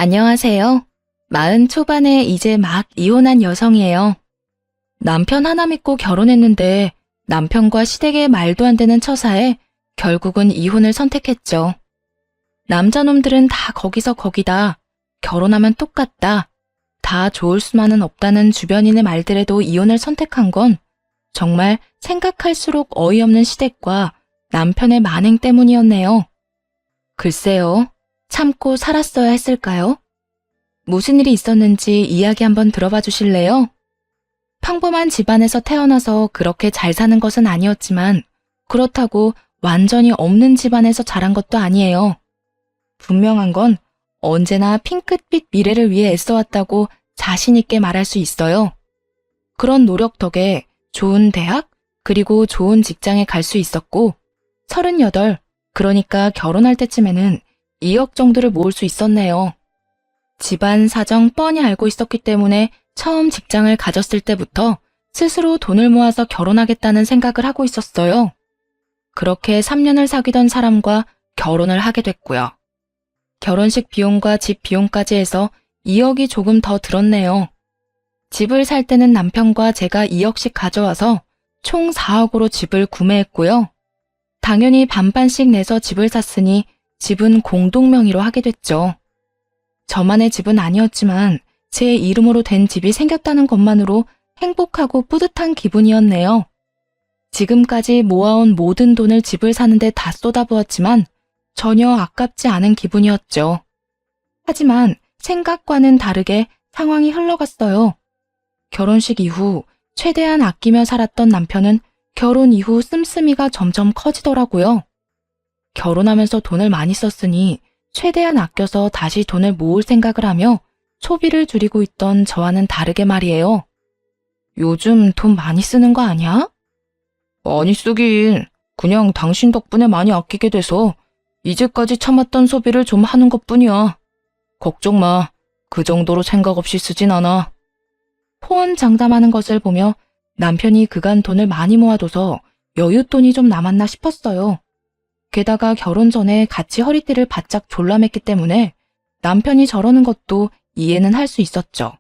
안녕하세요. 40 초반에 이제 막 이혼한 여성이에요. 남편 하나 믿고 결혼했는데 남편과 시댁의 말도 안 되는 처사에 결국은 이혼을 선택했죠. 남자놈들은 다 거기서 거기다. 결혼하면 똑같다. 다 좋을 수만은 없다는 주변인의 말들에도 이혼을 선택한 건 정말 생각할수록 어이없는 시댁과 남편의 만행 때문이었네요. 글쎄요. 참고 살았어야 했을까요? 무슨 일이 있었는지 이야기 한번 들어봐 주실래요? 평범한 집안에서 태어나서 그렇게 잘 사는 것은 아니었지만 그렇다고 완전히 없는 집안에서 자란 것도 아니에요. 분명한 건 언제나 핑크빛 미래를 위해 애써왔다고 자신 있게 말할 수 있어요. 그런 노력 덕에 좋은 대학 그리고 좋은 직장에 갈 수 있었고 38, 그러니까 결혼할 때쯤에는 2억 정도를 모을 수 있었네요. 집안 사정 뻔히 알고 있었기 때문에 처음 직장을 가졌을 때부터 스스로 돈을 모아서 결혼하겠다는 생각을 하고 있었어요. 그렇게 3년을 사귀던 사람과 결혼을 하게 됐고요. 결혼식 비용과 집 비용까지 해서 2억이 조금 더 들었네요. 집을 살 때는 남편과 제가 2억씩 가져와서 총 4억으로 집을 구매했고요. 당연히 반반씩 내서 집을 샀으니 집은 공동 명의로 하게 됐죠. 저만의 집은 아니었지만 제 이름으로 된 집이 생겼다는 것만으로 행복하고 뿌듯한 기분이었네요. 지금까지 모아온 모든 돈을 집을 사는데 다 쏟아부었지만 전혀 아깝지 않은 기분이었죠. 하지만 생각과는 다르게 상황이 흘러갔어요. 결혼식 이후 최대한 아끼며 살았던 남편은 결혼 이후 씀씀이가 점점 커지더라고요. 결혼하면서 돈을 많이 썼으니 최대한 아껴서 다시 돈을 모을 생각을 하며 소비를 줄이고 있던 저와는 다르게 말이에요. 요즘 돈 많이 쓰는 거 아니야? 많이 쓰긴. 그냥 당신 덕분에 많이 아끼게 돼서 이제까지 참았던 소비를 좀 하는 것뿐이야. 걱정 마. 그 정도로 생각 없이 쓰진 않아. 호언장담하는 것을 보며 남편이 그간 돈을 많이 모아둬서 여윳돈이 좀 남았나 싶었어요. 게다가 결혼 전에 같이 허리띠를 바짝 졸라맸기 때문에 남편이 저러는 것도 이해는 할 수 있었죠.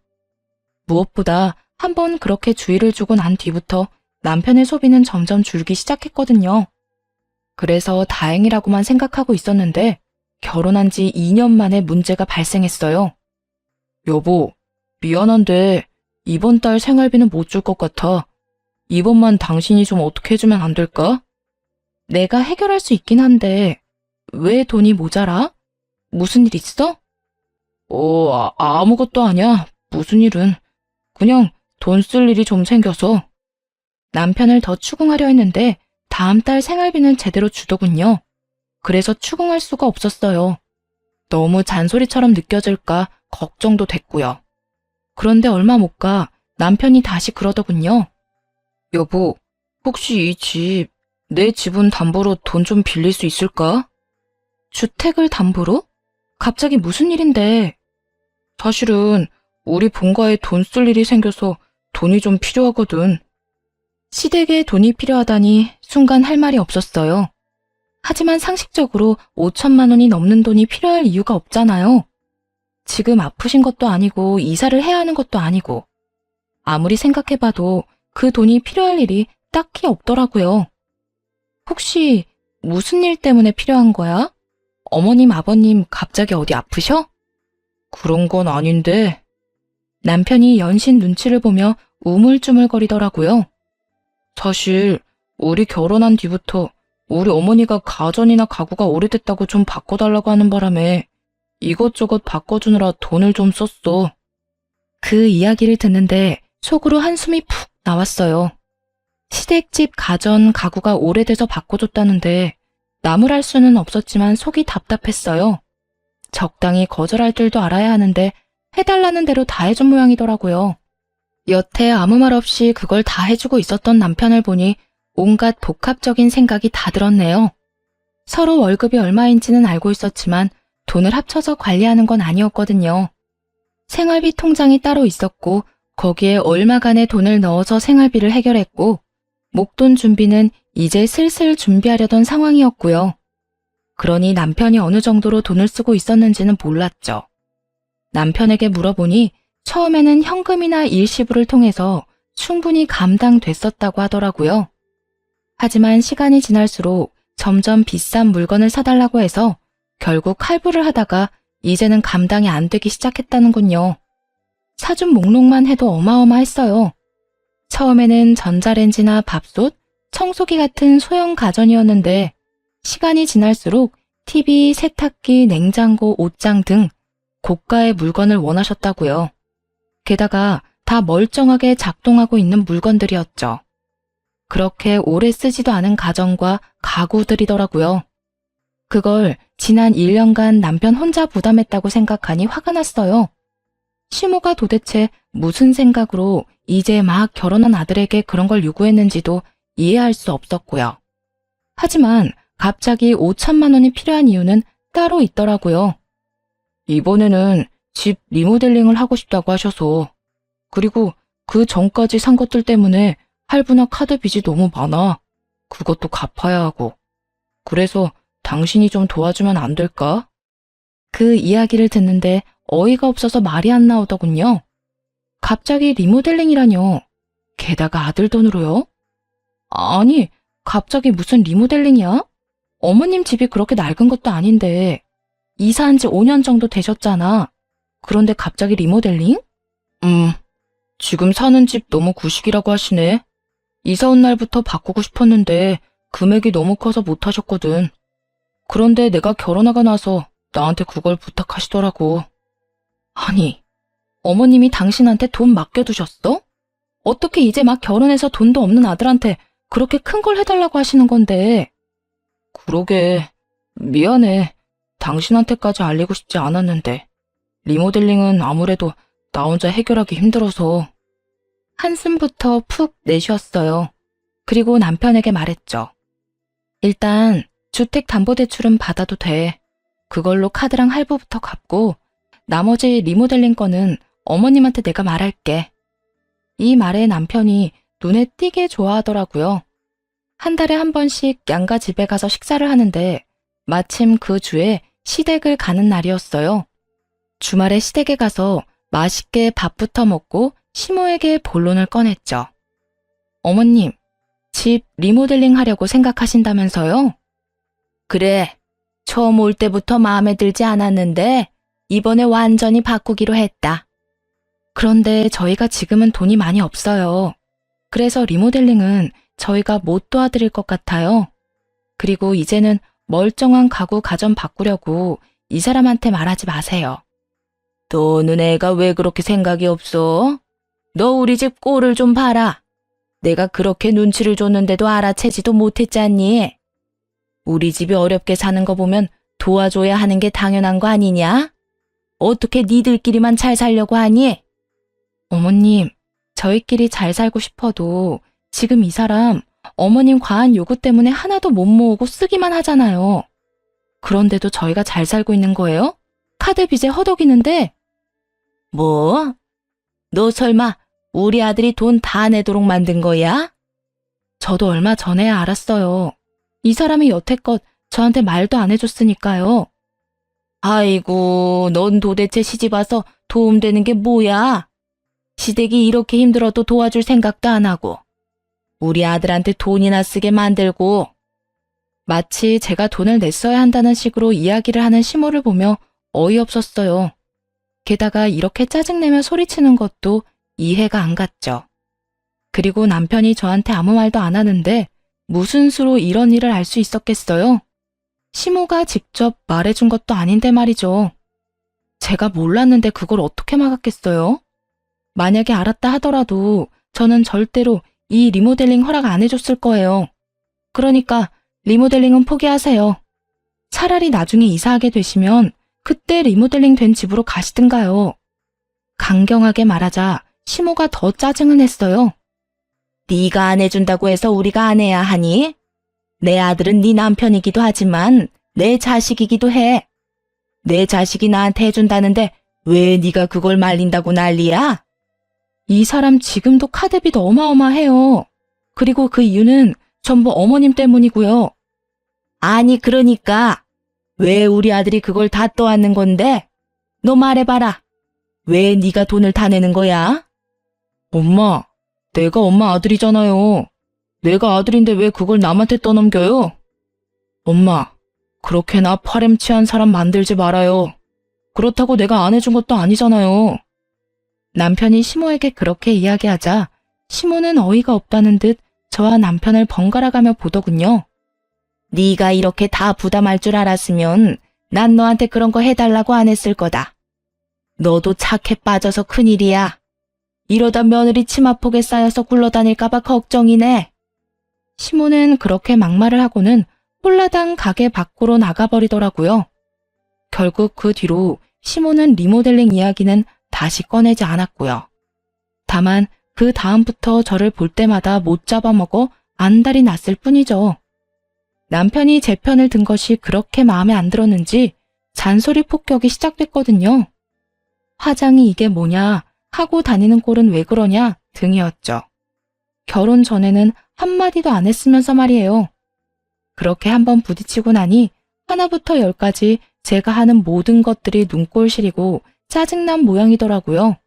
무엇보다 한번 그렇게 주의를 주고 난 뒤부터 남편의 소비는 점점 줄기 시작했거든요. 그래서 다행이라고만 생각하고 있었는데 결혼한 지 2년 만에 문제가 발생했어요. 여보, 미안한데 이번 달 생활비는 못 줄 것 같아. 이번만 당신이 좀 어떻게 해주면 안 될까? 내가 해결할 수 있긴 한데 왜 돈이 모자라? 무슨 일 있어? 아무것도 아니야. 무슨 일은. 그냥 돈 쓸 일이 좀 생겨서. 남편을 더 추궁하려 했는데 다음 달 생활비는 제대로 주더군요. 그래서 추궁할 수가 없었어요. 너무 잔소리처럼 느껴질까 걱정도 됐고요. 그런데 얼마 못 가 남편이 다시 그러더군요. 여보, 혹시 이 집, 내 지분 담보로 돈 좀 빌릴 수 있을까? 주택을 담보로? 갑자기 무슨 일인데? 사실은 우리 본가에 돈 쓸 일이 생겨서 돈이 좀 필요하거든. 시댁에 돈이 필요하다니 순간 할 말이 없었어요. 하지만 상식적으로 5천만 원이 넘는 돈이 필요할 이유가 없잖아요. 지금 아프신 것도 아니고 이사를 해야 하는 것도 아니고 아무리 생각해봐도 그 돈이 필요할 일이 딱히 없더라고요. 혹시 무슨 일 때문에 필요한 거야? 어머님, 아버님 갑자기 어디 아프셔? 그런 건 아닌데. 남편이 연신 눈치를 보며 우물쭈물거리더라고요. 사실 우리 결혼한 뒤부터 우리 어머니가 가전이나 가구가 오래됐다고 좀 바꿔달라고 하는 바람에 이것저것 바꿔주느라 돈을 좀 썼어. 그 이야기를 듣는데 속으로 한숨이 푹 나왔어요. 시댁집 가전, 가구가 오래돼서 바꿔줬다는데 나무랄 수는 없었지만 속이 답답했어요. 적당히 거절할 줄도 알아야 하는데 해달라는 대로 다 해준 모양이더라고요. 여태 아무 말 없이 그걸 다 해주고 있었던 남편을 보니 온갖 복합적인 생각이 다 들었네요. 서로 월급이 얼마인지는 알고 있었지만 돈을 합쳐서 관리하는 건 아니었거든요. 생활비 통장이 따로 있었고 거기에 얼마간의 돈을 넣어서 생활비를 해결했고 목돈 준비는 이제 슬슬 준비하려던 상황이었고요. 그러니 남편이 어느 정도로 돈을 쓰고 있었는지는 몰랐죠. 남편에게 물어보니 처음에는 현금이나 일시불을 통해서 충분히 감당됐었다고 하더라고요. 하지만 시간이 지날수록 점점 비싼 물건을 사달라고 해서 결국 할부를 하다가 이제는 감당이 안 되기 시작했다는군요. 사준 목록만 해도 어마어마했어요. 처음에는 전자레인지나 밥솥, 청소기 같은 소형 가전이었는데 시간이 지날수록 TV, 세탁기, 냉장고, 옷장 등 고가의 물건을 원하셨다고요. 게다가 다 멀쩡하게 작동하고 있는 물건들이었죠. 그렇게 오래 쓰지도 않은 가전과 가구들이더라고요. 그걸 지난 1년간 남편 혼자 부담했다고 생각하니 화가 났어요. 시모가 도대체 무슨 생각으로 이제 막 결혼한 아들에게 그런 걸 요구했는지도 이해할 수 없었고요. 하지만 갑자기 5천만 원이 필요한 이유는 따로 있더라고요. 이번에는 집 리모델링을 하고 싶다고 하셔서, 그리고 그 전까지 산 것들 때문에 할부나 카드 빚이 너무 많아. 그것도 갚아야 하고. 그래서 당신이 좀 도와주면 안 될까? 그 이야기를 듣는데 어이가 없어서 말이 안 나오더군요. 갑자기 리모델링이라뇨. 게다가 아들 돈으로요? 아니, 갑자기 무슨 리모델링이야? 어머님 집이 그렇게 낡은 것도 아닌데 이사한 지 5년 정도 되셨잖아. 그런데 갑자기 리모델링? 지금 사는 집 너무 구식이라고 하시네. 이사 온 날부터 바꾸고 싶었는데 금액이 너무 커서 못하셨거든. 그런데 내가 결혼하고 나서 나한테 그걸 부탁하시더라고. 아니, 어머님이 당신한테 돈 맡겨두셨어? 어떻게 이제 막 결혼해서 돈도 없는 아들한테 그렇게 큰 걸 해달라고 하시는 건데. 그러게, 미안해. 당신한테까지 알리고 싶지 않았는데. 리모델링은 아무래도 나 혼자 해결하기 힘들어서. 한숨부터 푹 내쉬었어요. 그리고 남편에게 말했죠. 일단 주택담보대출은 받아도 돼. 그걸로 카드랑 할부부터 갚고 나머지 리모델링 거는 어머님한테 내가 말할게. 이 말에 남편이 눈에 띄게 좋아하더라고요. 한 달에 한 번씩 양가 집에 가서 식사를 하는데 마침 그 주에 시댁을 가는 날이었어요. 주말에 시댁에 가서 맛있게 밥부터 먹고 시모에게 본론을 꺼냈죠. 어머님, 집 리모델링 하려고 생각하신다면서요? 그래, 처음 올 때부터 마음에 들지 않았는데 이번에 완전히 바꾸기로 했다. 그런데 저희가 지금은 돈이 많이 없어요. 그래서 리모델링은 저희가 못 도와드릴 것 같아요. 그리고 이제는 멀쩡한 가구 가전 바꾸려고 이 사람한테 말하지 마세요. 너는 애가 왜 그렇게 생각이 없어? 너 우리 집 꼴을 좀 봐라. 내가 그렇게 눈치를 줬는데도 알아채지도 못했잖니. 우리 집이 어렵게 사는 거 보면 도와줘야 하는 게 당연한 거 아니냐? 어떻게 니들끼리만 잘 살려고 하니? 어머님, 저희끼리 잘 살고 싶어도 지금 이 사람 어머님 과한 요구 때문에 하나도 못 모으고 쓰기만 하잖아요. 그런데도 저희가 잘 살고 있는 거예요? 카드 빚에 허덕이는데. 뭐? 너 설마 우리 아들이 돈 다 내도록 만든 거야? 저도 얼마 전에야 알았어요. 이 사람이 여태껏 저한테 말도 안 해줬으니까요. 아이고, 넌 도대체 시집 와서 도움되는 게 뭐야? 시댁이 이렇게 힘들어도 도와줄 생각도 안 하고 우리 아들한테 돈이나 쓰게 만들고. 마치 제가 돈을 냈어야 한다는 식으로 이야기를 하는 시모를 보며 어이없었어요. 게다가 이렇게 짜증내며 소리치는 것도 이해가 안 갔죠. 그리고 남편이 저한테 아무 말도 안 하는데 무슨 수로 이런 일을 알 수 있었겠어요? 시모가 직접 말해준 것도 아닌데 말이죠. 제가 몰랐는데 그걸 어떻게 막았겠어요? 만약에 알았다 하더라도 저는 절대로 이 리모델링 허락 안 해줬을 거예요. 그러니까 리모델링은 포기하세요. 차라리 나중에 이사하게 되시면 그때 리모델링 된 집으로 가시든가요. 강경하게 말하자 시모가 더 짜증을 냈어요. 네가 안 해준다고 해서 우리가 안 해야 하니? 내 아들은 네 남편이기도 하지만 내 자식이기도 해. 내 자식이 나한테 해준다는데 왜 네가 그걸 말린다고 난리야? 이 사람 지금도 카드빚 어마어마해요. 그리고 그 이유는 전부 어머님 때문이고요. 아니 그러니까 왜 우리 아들이 그걸 다 떠안는 건데? 너 말해봐라. 왜 네가 돈을 다 내는 거야? 엄마, 내가 엄마 아들이잖아요. 내가 아들인데 왜 그걸 남한테 떠넘겨요? 엄마, 그렇게 나 파렴치한 사람 만들지 말아요. 그렇다고 내가 안 해준 것도 아니잖아요. 남편이 시모에게 그렇게 이야기하자 시모는 어이가 없다는 듯 저와 남편을 번갈아가며 보더군요. 네가 이렇게 다 부담할 줄 알았으면 난 너한테 그런 거 해달라고 안 했을 거다. 너도 착해 빠져서 큰일이야. 이러다 며느리 치마폭에 쌓여서 굴러다닐까봐 걱정이네. 시모는 그렇게 막말을 하고는 홀라당 가게 밖으로 나가버리더라고요. 결국 그 뒤로 시모는 리모델링 이야기는 다시 꺼내지 않았고요. 다만 그 다음부터 저를 볼 때마다 못 잡아먹어 안달이 났을 뿐이죠. 남편이 제 편을 든 것이 그렇게 마음에 안 들었는지 잔소리 폭격이 시작됐거든요. 화장이 이게 뭐냐, 하고 다니는 꼴은 왜 그러냐 등이었죠. 결혼 전에는 한마디도 안 했으면서 말이에요. 그렇게 한번 부딪히고 나니 하나부터 열까지 제가 하는 모든 것들이 눈꼴 시리고 짜증난 모양이더라고요.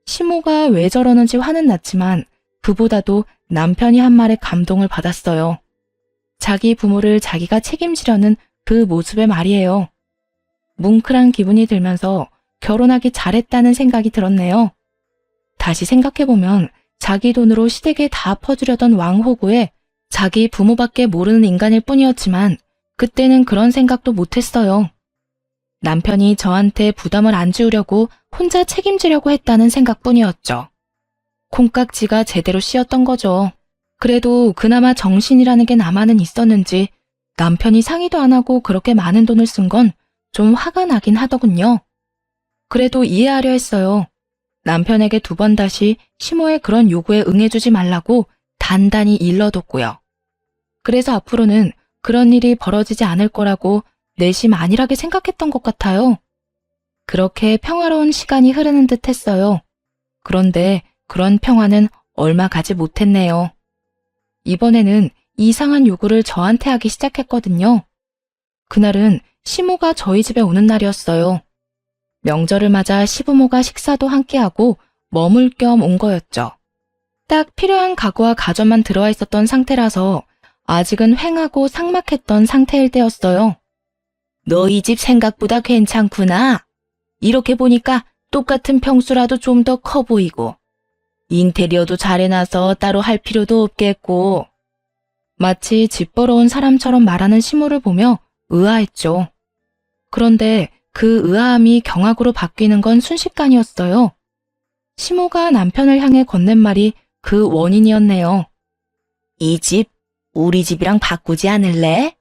시모가 왜 저러는지 화는 났지만 그보다도 남편이 한 말에 감동을 받았어요. 자기 부모를 자기가 책임지려는 그 모습에 말이에요. 뭉클한 기분이 들면서 결혼하기 잘했다는 생각이 들었네요. 다시 생각해보면 자기 돈으로 시댁에 다 퍼주려던 왕호구에 자기 부모밖에 모르는 인간일 뿐이었지만 그때는 그런 생각도 못했어요. 남편이 저한테 부담을 안 지우려고 혼자 책임지려고 했다는 생각뿐이었죠. 콩깍지가 제대로 씌었던 거죠. 그래도 그나마 정신이라는 게 나만은 있었는지 남편이 상의도 안 하고 그렇게 많은 돈을 쓴 건 좀 화가 나긴 하더군요. 그래도 이해하려 했어요. 남편에게 2번 다시 시모의 그런 요구에 응해주지 말라고 단단히 일러뒀고요. 그래서 앞으로는 그런 일이 벌어지지 않을 거라고 내심 안일하게 생각했던 것 같아요. 그렇게 평화로운 시간이 흐르는 듯 했어요. 그런데 그런 평화는 얼마 가지 못했네요. 이번에는 이상한 요구를 저한테 하기 시작했거든요. 그날은 시모가 저희 집에 오는 날이었어요. 명절을 맞아 시부모가 식사도 함께하고 머물 겸 온 거였죠. 딱 필요한 가구와 가전만 들어와 있었던 상태라서 아직은 휑하고 삭막했던 상태일 때였어요. 너희 집 생각보다 괜찮구나. 이렇게 보니까 똑같은 평수라도 좀 더 커 보이고 인테리어도 잘 해놔서 따로 할 필요도 없겠고. 마치 집 보러 온 사람처럼 말하는 시모를 보며 의아했죠. 그런데 그 의아함이 경악으로 바뀌는 건 순식간이었어요. 시모가 남편을 향해 건넨 말이 그 원인이었네요. 이 집, 우리 집이랑 바꾸지 않을래?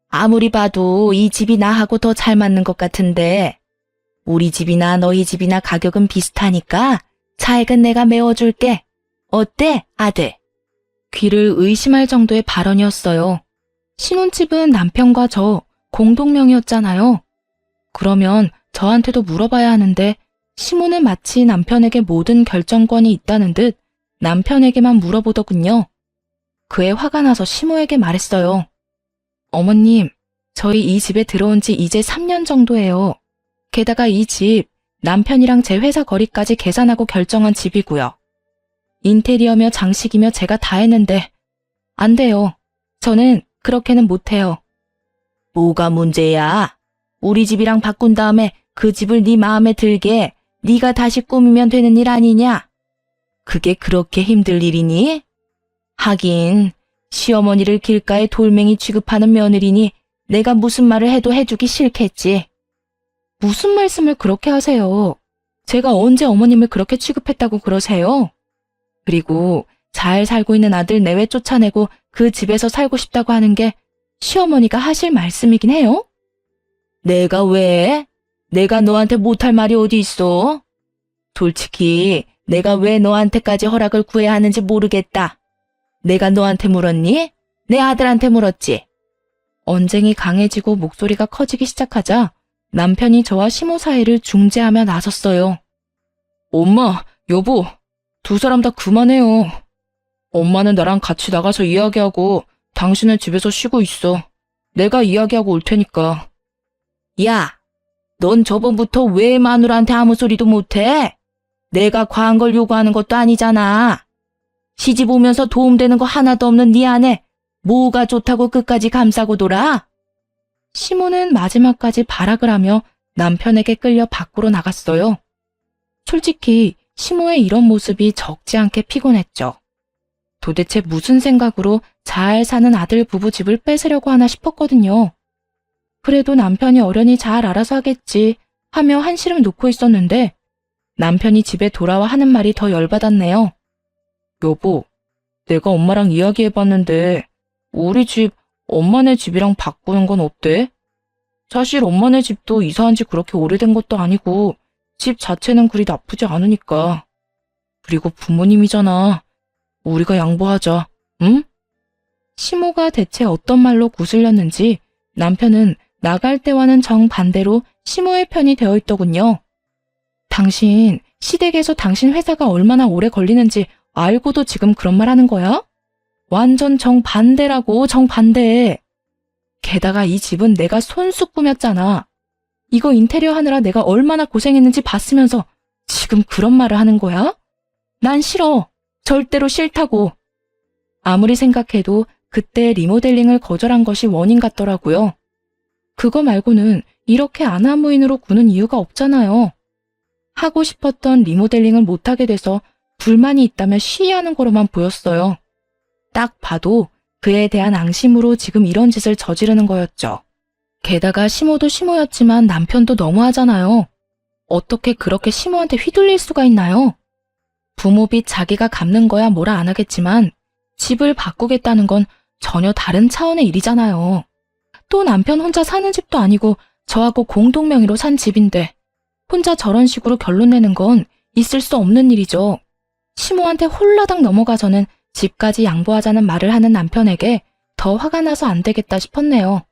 아무리 봐도 이 집이 나하고 더 잘 맞는 것 같은데 우리 집이나 너희 집이나 가격은 비슷하니까 차액은 내가 메워줄게. 어때, 아들? 귀를 의심할 정도의 발언이었어요. 신혼집은 남편과 저 공동명의였잖아요. 그러면 저한테도 물어봐야 하는데 시모는 마치 남편에게 모든 결정권이 있다는 듯 남편에게만 물어보더군요. 그에 화가 나서 시모에게 말했어요. 어머님, 저희 이 집에 들어온 지 이제 3년 정도예요. 게다가 이 집 남편이랑 제 회사 거리까지 계산하고 결정한 집이고요. 인테리어며 장식이며 제가 다 했는데 안 돼요. 저는 그렇게는 못해요. 뭐가 문제야? 우리 집이랑 바꾼 다음에 그 집을 네 마음에 들게 네가 다시 꾸미면 되는 일 아니냐? 그게 그렇게 힘들 일이니? 하긴 시어머니를 길가에 돌멩이 취급하는 며느리니 내가 무슨 말을 해도 해주기 싫겠지. 무슨 말씀을 그렇게 하세요? 제가 언제 어머님을 그렇게 취급했다고 그러세요? 그리고 잘 살고 있는 아들 내외 쫓아내고 그 집에서 살고 싶다고 하는 게 시어머니가 하실 말씀이긴 해요? 내가 왜? 내가 너한테 못할 말이 어디 있어? 솔직히 내가 왜 너한테까지 허락을 구해야 하는지 모르겠다. 내가 너한테 물었니? 내 아들한테 물었지. 언쟁이 강해지고 목소리가 커지기 시작하자 남편이 저와 시모 사이를 중재하며 나섰어요. 엄마, 여보, 2사람 다 그만해요. 엄마는 나랑 같이 나가서 이야기하고 당신은 집에서 쉬고 있어. 내가 이야기하고 올 테니까. 야, 넌 저번부터 왜 마누라한테 아무 소리도 못해? 내가 과한 걸 요구하는 것도 아니잖아. 시집 오면서 도움되는 거 하나도 없는 네 아내, 뭐가 좋다고 끝까지 감싸고 돌아? 시모는 마지막까지 발악을 하며 남편에게 끌려 밖으로 나갔어요. 솔직히 시모의 이런 모습이 적지 않게 피곤했죠. 도대체 무슨 생각으로 잘 사는 아들 부부 집을 뺏으려고 하나 싶었거든요. 그래도 남편이 어련히 잘 알아서 하겠지 하며 한시름 놓고 있었는데 남편이 집에 돌아와 하는 말이 더 열받았네요. 여보, 내가 엄마랑 이야기해봤는데 우리 집 엄마네 집이랑 바꾸는 건 어때? 사실 엄마네 집도 이사한 지 그렇게 오래된 것도 아니고 집 자체는 그리 나쁘지 않으니까. 그리고 부모님이잖아. 우리가 양보하자, 응? 시모가 대체 어떤 말로 구슬렸는지 남편은 나갈 때와는 정반대로 시모의 편이 되어 있더군요. 당신, 시댁에서 당신 회사가 얼마나 오래 걸리는지 알고도 지금 그런 말 하는 거야? 완전 정반대라고, 정반대. 게다가 이 집은 내가 손수 꾸몄잖아. 이거 인테리어 하느라 내가 얼마나 고생했는지 봤으면서 지금 그런 말을 하는 거야? 난 싫어. 절대로 싫다고. 아무리 생각해도 그때 리모델링을 거절한 것이 원인 같더라고요. 그거 말고는 이렇게 아나무인으로 구는 이유가 없잖아요. 하고 싶었던 리모델링을 못하게 돼서 불만이 있다며 시위하는 거로만 보였어요. 딱 봐도 그에 대한 앙심으로 지금 이런 짓을 저지르는 거였죠. 게다가 시모도 시모였지만 남편도 너무하잖아요. 어떻게 그렇게 시모한테 휘둘릴 수가 있나요? 부모빚 자기가 갚는 거야 뭐라 안 하겠지만 집을 바꾸겠다는 건 전혀 다른 차원의 일이잖아요. 또 남편 혼자 사는 집도 아니고 저하고 공동명의로 산 집인데 혼자 저런 식으로 결론 내는 건 있을 수 없는 일이죠. 시모한테 홀라당 넘어가서는 집까지 양보하자는 말을 하는 남편에게 더 화가 나서 안 되겠다 싶었네요.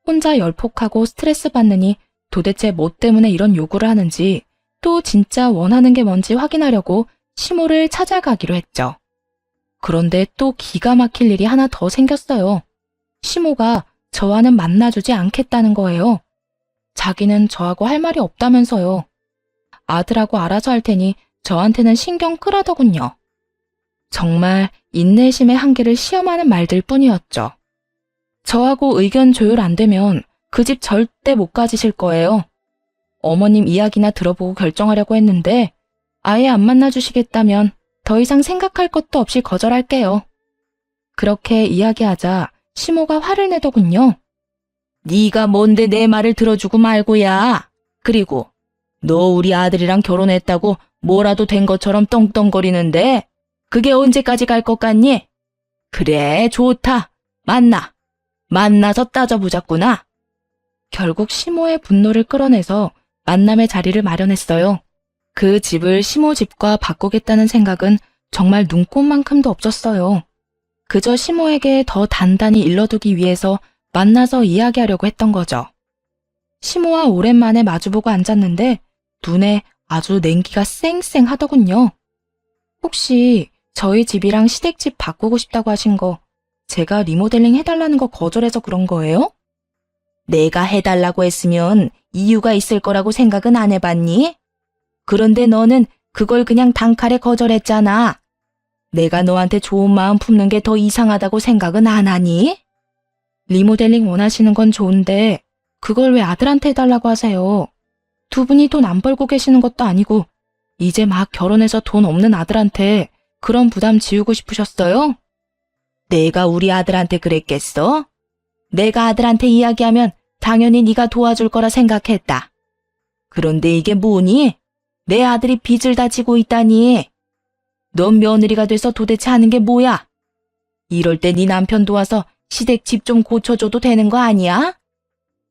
혼자 열폭하고 스트레스 받느니 도대체 뭐 때문에 이런 요구를 하는지 또 진짜 원하는 게 뭔지 확인하려고 시모를 찾아가기로 했죠. 그런데 또 기가 막힐 일이 하나 더 생겼어요. 시모가 저와는 만나주지 않겠다는 거예요. 자기는 저하고 할 말이 없다면서요. 아들하고 알아서 할 테니 저한테는 신경 끄라더군요. 정말 인내심의 한계를 시험하는 말들 뿐이었죠. 저하고 의견 조율 안 되면 그 집 절대 못 가지실 거예요. 어머님 이야기나 들어보고 결정하려고 했는데 아예 안 만나주시겠다면 더 이상 생각할 것도 없이 거절할게요. 그렇게 이야기하자 시모가 화를 내더군요. 네가 뭔데 내 말을 들어주고 말고야. 그리고 너 우리 아들이랑 결혼했다고 뭐라도 된 것처럼 떵떵거리는데 그게 언제까지 갈 것 같니? 그래, 좋다. 만나서 따져보자꾸나. 결국 시모의 분노를 끌어내서 만남의 자리를 마련했어요. 그 집을 시모 집과 바꾸겠다는 생각은 정말 눈꼽만큼도 없었어요. 그저 시모에게 더 단단히 일러두기 위해서 만나서 이야기하려고 했던 거죠. 시모와 오랜만에 마주보고 앉았는데 눈에 아주 냉기가 쌩쌩하더군요. 혹시 저희 집이랑 시댁집 바꾸고 싶다고 하신 거 제가 리모델링 해달라는 거 거절해서 그런 거예요? 내가 해달라고 했으면 이유가 있을 거라고 생각은 안 해봤니? 그런데 너는 그걸 그냥 단칼에 거절했잖아. 내가 너한테 좋은 마음 품는 게 더 이상하다고 생각은 안 하니? 리모델링 원하시는 건 좋은데 그걸 왜 아들한테 해달라고 하세요? 두 분이 돈 안 벌고 계시는 것도 아니고 이제 막 결혼해서 돈 없는 아들한테 그런 부담 지우고 싶으셨어요? 내가 우리 아들한테 그랬겠어? 내가 아들한테 이야기하면 당연히 네가 도와줄 거라 생각했다. 그런데 이게 뭐니? 내 아들이 빚을 다 지고 있다니. 넌 며느리가 돼서 도대체 하는 게 뭐야? 이럴 때 네 남편 도와서 시댁 집 좀 고쳐줘도 되는 거 아니야?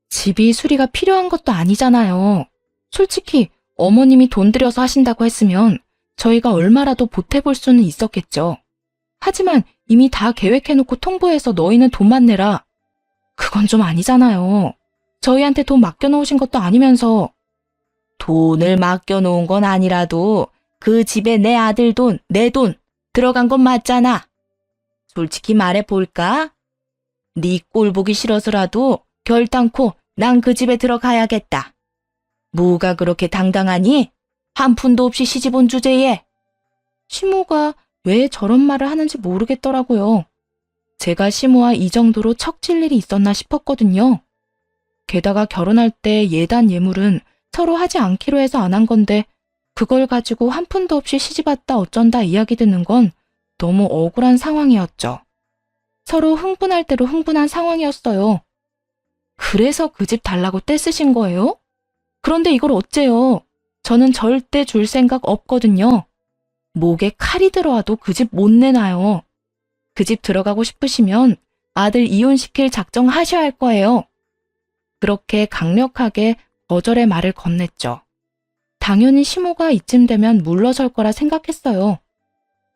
집이 수리가 필요한 것도 아니잖아요. 솔직히 어머님이 돈 들여서 하신다고 했으면 저희가 얼마라도 보태볼 수는 있었겠죠. 하지만 이미 다 계획해놓고 통보해서 너희는 돈만 내라. 그건 좀 아니잖아요. 저희한테 돈 맡겨놓으신 것도 아니면서. 돈을 맡겨놓은 건 아니라도 그 집에 내 아들 돈, 내 돈 들어간 건 맞잖아. 솔직히 말해볼까? 네 꼴 보기 싫어서라도 결단코 난 그 집에 들어가야겠다. 뭐가 그렇게 당당하니? 한 푼도 없이 시집 온 주제에. 시모가 왜 저런 말을 하는지 모르겠더라고요. 제가 시모와 이 정도로 척질 일이 있었나 싶었거든요. 게다가 결혼할 때 예단 예물은 서로 하지 않기로 해서 안 한 건데 그걸 가지고 한 푼도 없이 시집 왔다 어쩐다 이야기 듣는 건 너무 억울한 상황이었죠. 서로 흥분할 대로 흥분한 상황이었어요. 그래서 그 집 달라고 떼쓰신 거예요? 그런데 이걸 어째요? 저는 절대 줄 생각 없거든요. 목에 칼이 들어와도 그 집 못 내놔요. 그 집 들어가고 싶으시면 아들 이혼시킬 작정하셔야 할 거예요. 그렇게 강력하게 거절의 말을 건넸죠. 당연히 시모가 이쯤 되면 물러설 거라 생각했어요.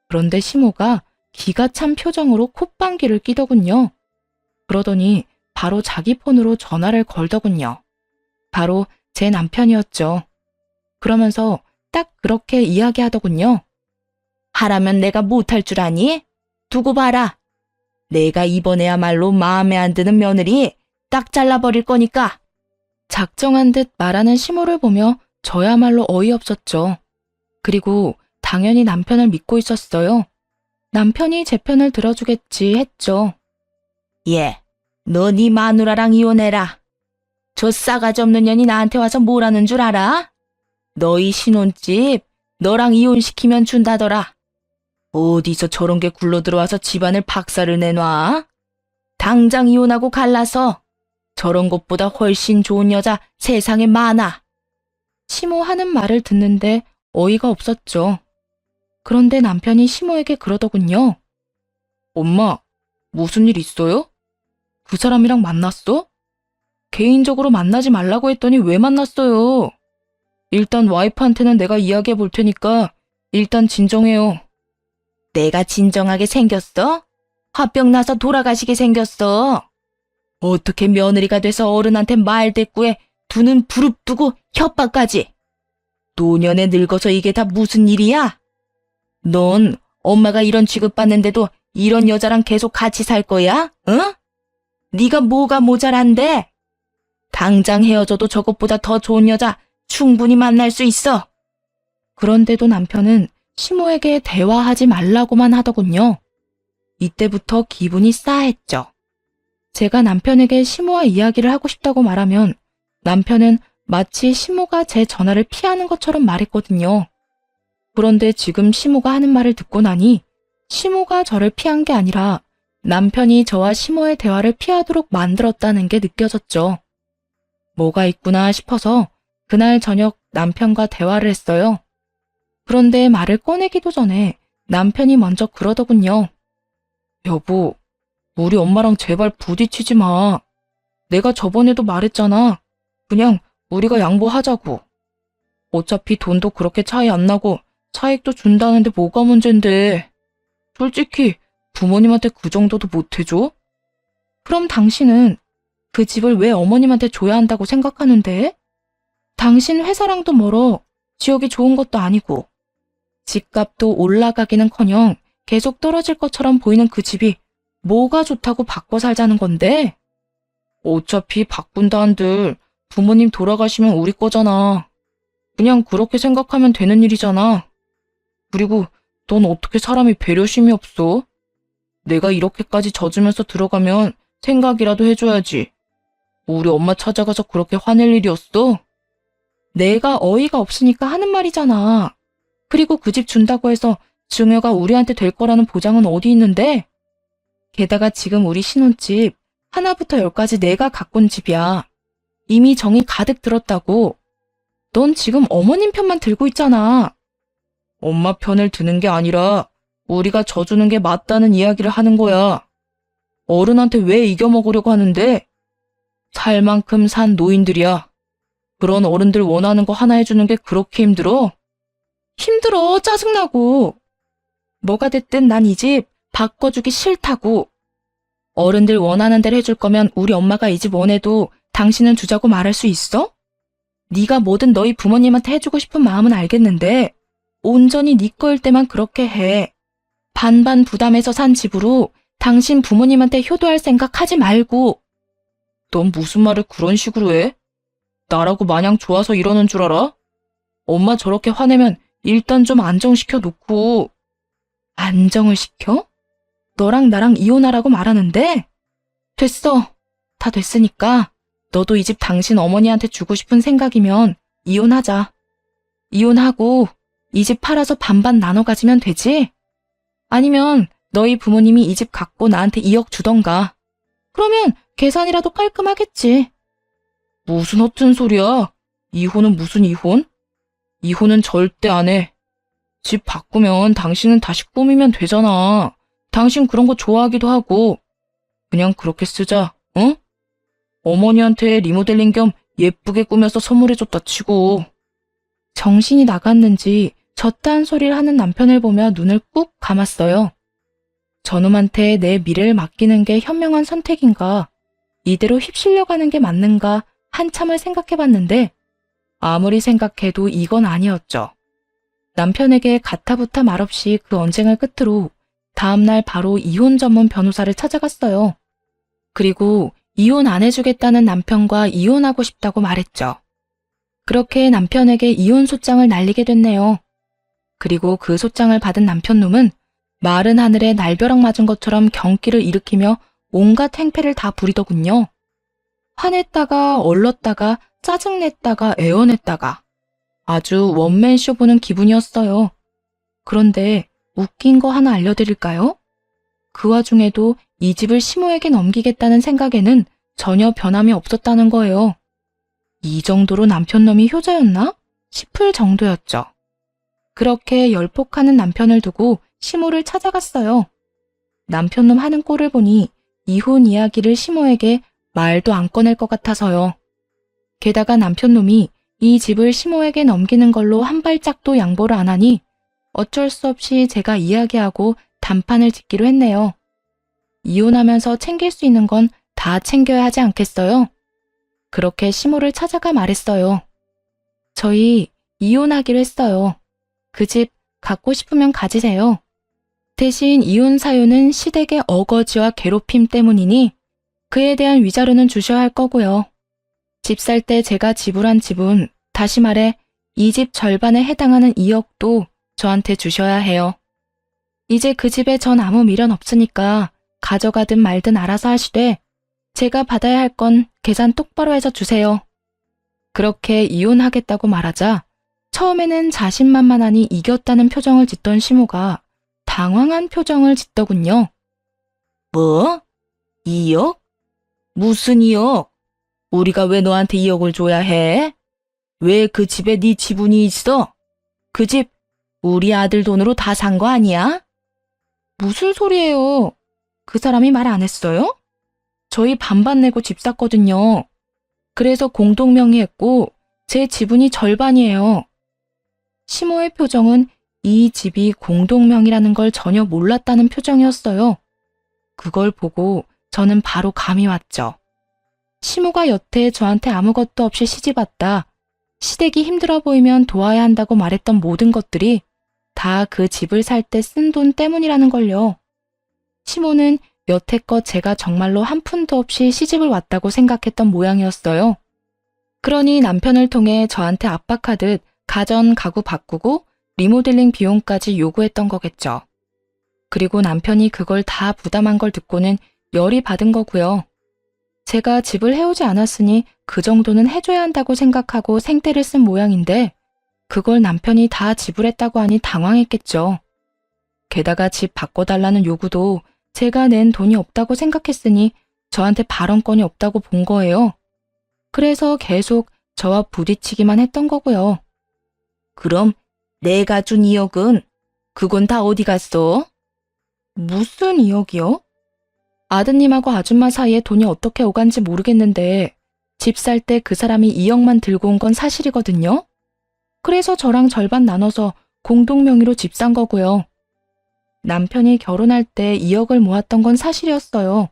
그런데 시모가 기가 찬 표정으로 콧방귀를 끼더군요. 그러더니 바로 자기 폰으로 전화를 걸더군요. 바로 제 남편이었죠. 그러면서 딱 그렇게 이야기하더군요. 하라면 내가 못할 줄 아니? 두고 봐라. 내가 이번에야말로 마음에 안 드는 며느리 딱 잘라버릴 거니까. 작정한 듯 말하는 시모를 보며 저야말로 어이없었죠. 그리고 당연히 남편을 믿고 있었어요. 남편이 제 편을 들어주겠지 했죠. 예, 너 네 마누라랑 이혼해라. 저 싸가지 없는 년이 나한테 와서 뭐라는 줄 알아? 너희 신혼집 너랑 이혼시키면 준다더라. 어디서 저런 게 굴러들어와서 집안을 박살을 내놔? 당장 이혼하고 갈라서. 저런 것보다 훨씬 좋은 여자 세상에 많아. 시모 하는 말을 듣는데 어이가 없었죠. 그런데 남편이 시모에게 그러더군요. 엄마, 무슨 일 있어요? 그 사람이랑 만났어? 개인적으로 만나지 말라고 했더니 왜 만났어요? 일단 와이프한테는 내가 이야기해 볼 테니까 일단 진정해요. 내가 진정하게 생겼어? 화병 나서 돌아가시게 생겼어. 어떻게 며느리가 돼서 어른한테 말대꾸에 두 눈 부릅뜨고 협박까지. 노년에 늙어서 이게 다 무슨 일이야? 넌 엄마가 이런 취급받는데도 이런 여자랑 계속 같이 살 거야? 응? 네가 뭐가 모자란데? 당장 헤어져도 저것보다 더 좋은 여자 충분히 만날 수 있어. 그런데도 남편은 시모에게 대화하지 말라고만 하더군요. 이때부터 기분이 싸했죠. 제가 남편에게 시모와 이야기를 하고 싶다고 말하면 남편은 마치 시모가 제 전화를 피하는 것처럼 말했거든요. 그런데 지금 시모가 하는 말을 듣고 나니 시모가 저를 피한 게 아니라 남편이 저와 시모의 대화를 피하도록 만들었다는 게 느껴졌죠. 뭐가 있구나 싶어서 그날 저녁 남편과 대화를 했어요. 그런데 말을 꺼내기도 전에 남편이 먼저 그러더군요. 여보, 우리 엄마랑 제발 부딪히지 마. 내가 저번에도 말했잖아. 그냥 우리가 양보하자고. 어차피 돈도 그렇게 차이 안 나고 차익도 준다는데 뭐가 문젠데. 솔직히 부모님한테 그 정도도 못 해줘? 그럼 당신은 그 집을 왜 어머님한테 줘야 한다고 생각하는데? 당신 회사랑도 멀어. 지역이 좋은 것도 아니고. 집값도 올라가기는커녕 계속 떨어질 것처럼 보이는 그 집이 뭐가 좋다고 바꿔 살자는 건데? 어차피 바꾼다 한들 부모님 돌아가시면 우리 거잖아. 그냥 그렇게 생각하면 되는 일이잖아. 그리고 넌 어떻게 사람이 배려심이 없어? 내가 이렇게까지 져주면서 들어가면 생각이라도 해줘야지. 우리 엄마 찾아가서 그렇게 화낼 일이었어? 내가 어이가 없으니까 하는 말이잖아. 그리고 그 집 준다고 해서 증여가 우리한테 될 거라는 보장은 어디 있는데? 게다가 지금 우리 신혼집 하나부터 열까지 내가 가꾼 집이야. 이미 정이 가득 들었다고. 넌 지금 어머님 편만 들고 있잖아. 엄마 편을 드는 게 아니라 우리가 져주는 게 맞다는 이야기를 하는 거야. 어른한테 왜 이겨먹으려고 하는데? 살 만큼 산 노인들이야. 그런 어른들 원하는 거 하나 해주는 게 그렇게 힘들어? 힘들어, 짜증나고. 뭐가 됐든 난 이 집 바꿔주기 싫다고. 어른들 원하는 대로 해줄 거면 우리 엄마가 이 집 원해도 당신은 주자고 말할 수 있어? 네가 뭐든 너희 부모님한테 해주고 싶은 마음은 알겠는데 온전히 네 거일 때만 그렇게 해. 반반 부담해서 산 집으로 당신 부모님한테 효도할 생각 하지 말고. 넌 무슨 말을 그런 식으로 해? 나라고 마냥 좋아서 이러는 줄 알아? 엄마 저렇게 화내면 일단 좀 안정시켜 놓고. 안정을 시켜? 너랑 나랑 이혼하라고 말하는데? 됐어. 다 됐으니까 너도 이 집 당신 어머니한테 주고 싶은 생각이면 이혼하자. 이혼하고 이 집 팔아서 반반 나눠 가지면 되지? 아니면 너희 부모님이 이 집 갖고 나한테 2억 주던가. 그러면 계산이라도 깔끔하겠지. 무슨 허튼 소리야. 이혼은 무슨 이혼? 이혼은 절대 안 해. 집 바꾸면 당신은 다시 꾸미면 되잖아. 당신 그런 거 좋아하기도 하고. 그냥 그렇게 쓰자, 응? 어머니한테 리모델링 겸 예쁘게 꾸며서 선물해줬다 치고. 정신이 나갔는지 저딴 소리를 하는 남편을 보며 눈을 꾹 감았어요. 저놈한테 내 미래를 맡기는 게 현명한 선택인가, 이대로 휩쓸려 가는 게 맞는가 한참을 생각해봤는데 아무리 생각해도 이건 아니었죠. 남편에게 가타부타 말없이 그 언쟁을 끝으로 다음날 바로 이혼 전문 변호사를 찾아갔어요. 그리고 이혼 안 해주겠다는 남편과 이혼하고 싶다고 말했죠. 그렇게 남편에게 이혼 소장을 날리게 됐네요. 그리고 그 소장을 받은 남편놈은 마른 하늘에 날벼락 맞은 것처럼 경기를 일으키며 온갖 행패를 다 부리더군요. 화냈다가 얼렀다가 짜증냈다가 애원했다가 아주 원맨쇼 보는 기분이었어요. 그런데 웃긴 거 하나 알려드릴까요? 그 와중에도 이 집을 시모에게 넘기겠다는 생각에는 전혀 변함이 없었다는 거예요. 이 정도로 남편놈이 효자였나 싶을 정도였죠. 그렇게 열폭하는 남편을 두고 시모를 찾아갔어요. 남편놈 하는 꼴을 보니 이혼 이야기를 시모에게 말도 안 꺼낼 것 같아서요. 게다가 남편놈이 이 집을 시모에게 넘기는 걸로 한 발짝도 양보를 안 하니 어쩔 수 없이 제가 이야기하고 단판을 짓기로 했네요. 이혼하면서 챙길 수 있는 건 다 챙겨야 하지 않겠어요? 그렇게 시모를 찾아가 말했어요. 저희 이혼하기로 했어요. 그 집 갖고 싶으면 가지세요. 대신 이혼 사유는 시댁의 어거지와 괴롭힘 때문이니 그에 대한 위자료는 주셔야 할 거고요. 집 살 때 제가 지불한 지분, 다시 말해 이 집 절반에 해당하는 2억도 저한테 주셔야 해요. 이제 그 집에 전 아무 미련 없으니까 가져가든 말든 알아서 하시되 제가 받아야 할 건 계산 똑바로 해서 주세요. 그렇게 이혼하겠다고 말하자 처음에는 자신만만하니 이겼다는 표정을 짓던 시모가 당황한 표정을 짓더군요. 뭐? 2억? 무슨 2억? 우리가 왜 너한테 2억을 줘야 해? 왜 그 집에 네 지분이 있어? 그 집 우리 아들 돈으로 다 산 거 아니야? 무슨 소리예요? 그 사람이 말 안 했어요? 저희 반반 내고 집 샀거든요. 그래서 공동명의했고 제 지분이 절반이에요. 시모의 표정은 이 집이 공동명의라는 걸 전혀 몰랐다는 표정이었어요. 그걸 보고 저는 바로 감이 왔죠. 시모가 여태 저한테 아무것도 없이 시집왔다, 시댁이 힘들어 보이면 도와야 한다고 말했던 모든 것들이 다 그 집을 살 때 쓴 돈 때문이라는 걸요. 시모는 여태껏 제가 정말로 한 푼도 없이 시집을 왔다고 생각했던 모양이었어요. 그러니 남편을 통해 저한테 압박하듯 가전 가구 바꾸고 리모델링 비용까지 요구했던 거겠죠. 그리고 남편이 그걸 다 부담한 걸 듣고는 열이 받은 거고요. 제가 집을 해오지 않았으니 그 정도는 해줘야 한다고 생각하고 생떼를 쓴 모양인데 그걸 남편이 다 지불했다고 하니 당황했겠죠. 게다가 집 바꿔달라는 요구도 제가 낸 돈이 없다고 생각했으니 저한테 발언권이 없다고 본 거예요. 그래서 계속 저와 부딪히기만 했던 거고요. 그럼 내가 준 2억은 그건 다 어디 갔어? 무슨 2억이요? 아드님하고 아줌마 사이에 돈이 어떻게 오간지 모르겠는데 집 살 때 그 사람이 2억만 들고 온 건 사실이거든요. 그래서 저랑 절반 나눠서 공동명의로 집 산 거고요. 남편이 결혼할 때 2억을 모았던 건 사실이었어요.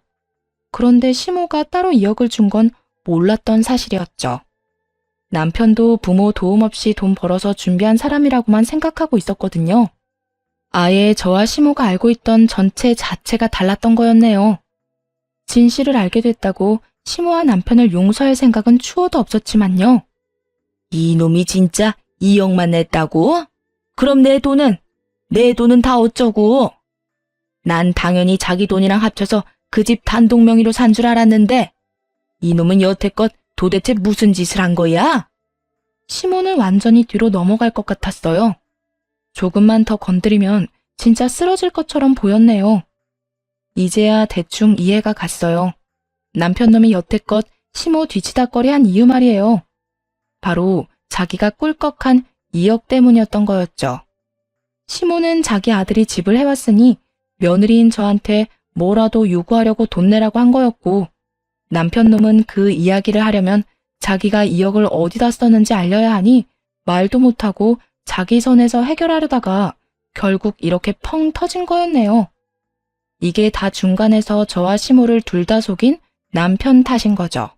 그런데 시모가 따로 2억을 준 건 몰랐던 사실이었죠. 남편도 부모 도움 없이 돈 벌어서 준비한 사람이라고만 생각하고 있었거든요. 아예 저와 시모가 알고 있던 전체 자체가 달랐던 거였네요. 진실을 알게 됐다고 시모와 남편을 용서할 생각은 추호도 없었지만요. 이놈이 진짜 2억만 냈다고? 그럼 내 돈은 다 어쩌고? 난 당연히 자기 돈이랑 합쳐서 그 집 단독 명의로 산 줄 알았는데 이놈은 여태껏 도대체 무슨 짓을 한 거야? 시몬은 완전히 뒤로 넘어갈 것 같았어요. 조금만 더 건드리면 진짜 쓰러질 것처럼 보였네요. 이제야 대충 이해가 갔어요. 남편놈이 여태껏 시모 뒤치다꺼리 한 이유 말이에요. 바로 자기가 꿀꺽한 2억 때문이었던 거였죠. 시모는 자기 아들이 집을 해왔으니 며느리인 저한테 뭐라도 요구하려고 돈 내라고 한 거였고, 남편놈은 그 이야기를 하려면 자기가 2억을 어디다 썼는지 알려야 하니 말도 못하고 자기 선에서 해결하려다가 결국 이렇게 펑 터진 거였네요. 이게 다 중간에서 저와 시모를 둘 다 속인 남편 탓인 거죠.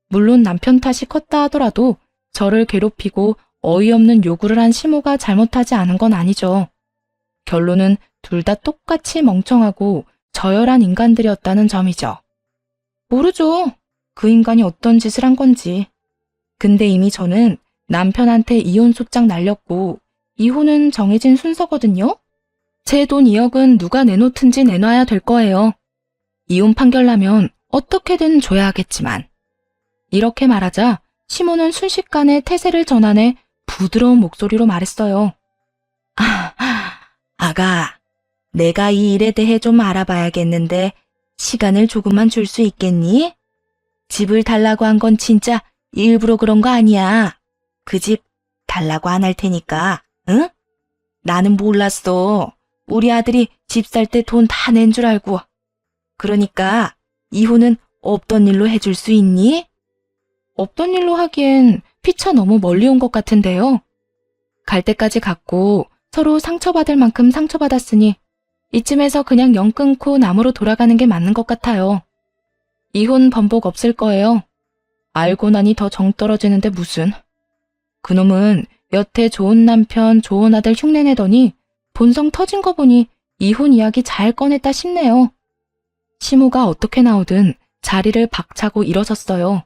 물론 남편 탓이 컸다 하더라도 저를 괴롭히고 어이없는 요구를 한 시모가 잘못하지 않은 건 아니죠. 결론은 둘 다 똑같이 멍청하고 저열한 인간들이었다는 점이죠. 모르죠. 그 인간이 어떤 짓을 한 건지. 근데 이미 저는 남편한테 이혼 소장 날렸고 이혼은 정해진 순서거든요. 제 돈 2억은 누가 내놓든지 내놔야 될 거예요. 이혼 판결 나면 어떻게든 줘야 하겠지만. 이렇게 말하자 시모는 순식간에 태세를 전환해 부드러운 목소리로 말했어요. 아가, 내가 이 일에 대해 좀 알아봐야겠는데 시간을 조금만 줄 수 있겠니? 집을 달라고 한 건 진짜 일부러 그런 거 아니야. 그 집 달라고 안 할 테니까, 응? 나는 몰랐어. 우리 아들이 집 살 때 돈 다 낸 줄 알고. 그러니까 이혼은 없던 일로 해줄 수 있니? 없던 일로 하기엔 피차 너무 멀리 온 것 같은데요. 갈 때까지 갔고 서로 상처받을 만큼 상처받았으니 이쯤에서 그냥 영 끊고 남으로 돌아가는 게 맞는 것 같아요. 이혼 번복 없을 거예요. 알고 나니 더 정 떨어지는데 무슨. 그놈은 여태 좋은 남편, 좋은 아들 흉내내더니 본성 터진 거 보니 이혼 이야기 잘 꺼냈다 싶네요. 시모가 어떻게 나오든 자리를 박차고 일어섰어요.